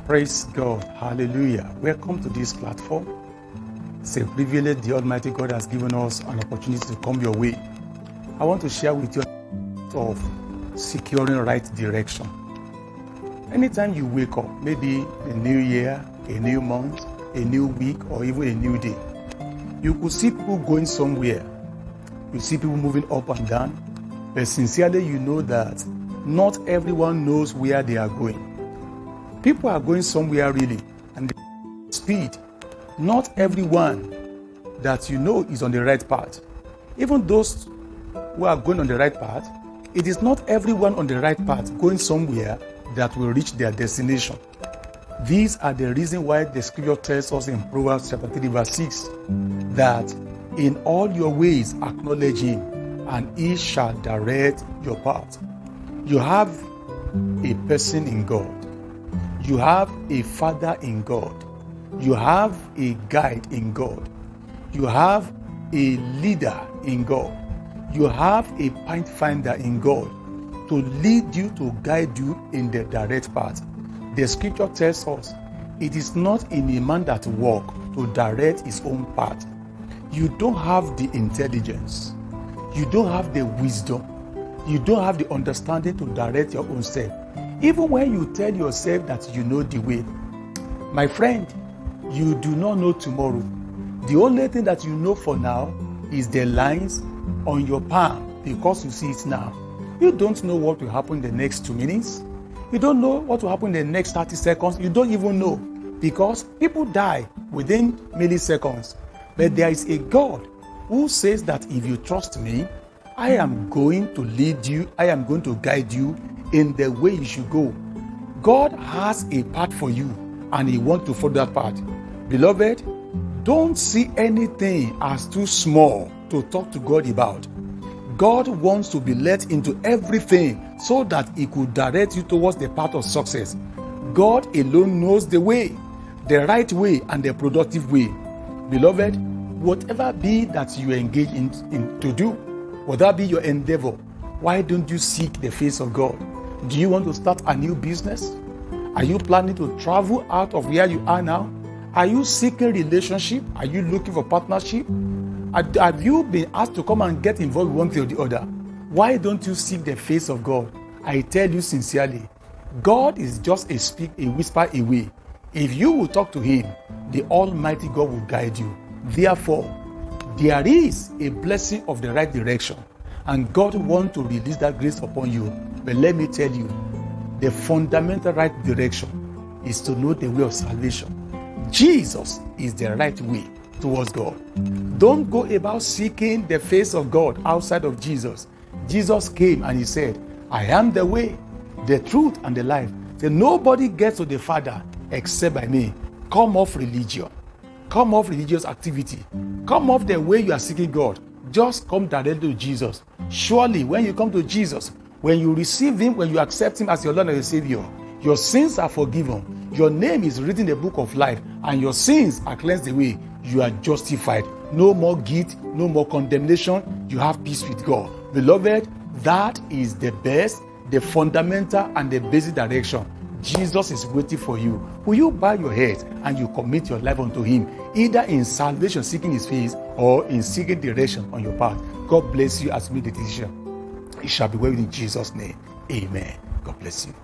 Praise God. Hallelujah. Welcome to this platform. It's a privilege the Almighty God has given us an opportunity to come your way. I want to share with you of securing right direction. Anytime you wake up, maybe a new year, a new month, a new week, or even a new day, you could see people going somewhere. You see people moving up and down, but sincerely you know that not everyone knows where they are going. People are going somewhere really, and the speed. Not everyone that you know is on the right path. Even those who are going on the right path, it is not everyone on the right path going somewhere that will reach their destination. These are the reasons why the scripture tells us in Proverbs chapter 3 verse 6 that in all your ways acknowledge him and he shall direct your path. You have a person in God. You have a father in God. You have a guide in God. You have a leader in God. You have a point finder in God to lead you, to guide you in the direct path. The scripture tells us it is not in a man that walk to direct his own path. You don't have the intelligence. You don't have the wisdom. You don't have the understanding to direct your own self. Even when you tell yourself that you know the way, my friend, you do not know tomorrow. The only thing that you know for now is the lines on your palm because you see it now. You don't know what will happen in the next 2 minutes. You don't know what will happen in the next 30 seconds. You don't even know because people die within milliseconds. But there is a God who says that if you trust me, I am going to lead you. I am going to guide you in the way you should go. God has a path for you and he wants to follow that path. Beloved, don't see anything as too small to talk to God about. God wants to be let into everything so that he could direct you towards the path of success. God alone knows the way, the right way and the productive way. Beloved, whatever be that you engage in to do, whether be your endeavor, why don't you seek the face of God? Do you want to start a new business? Are you planning to travel out of where you are now? Are you seeking relationship? Are you looking for partnership? Have you been asked to come and get involved with one thing or the other? Why don't you seek the face of God? I tell you sincerely, God is just a whisper away. If you will talk to him, the Almighty God will guide you. Therefore, there is a blessing of the right direction, and God wants to release that grace upon you. But let me tell you, the fundamental right direction is to know the way of salvation. Jesus is the right way towards God. Don't go about seeking the face of God outside of Jesus. Jesus came and he said, I am the way, the truth, and the life. So nobody gets to the Father except by me. Come off religion. Come off religious activity. Come off the way you are seeking God. Just come directly to Jesus. Surely, when you come to Jesus, when you receive him, when you accept him as your Lord and your Savior, your sins are forgiven. Your name is written in the book of life, and your sins are cleansed away. You are justified. No more guilt, no more condemnation. You have peace with God. Beloved, that is the best, the fundamental, and the basic direction. Jesus is waiting for you. Will you bow your head and you commit your life unto him, either in salvation, seeking his face, or in seeking direction on your path? God bless you as you make the decision. It shall be well in Jesus' name. Amen. God bless you.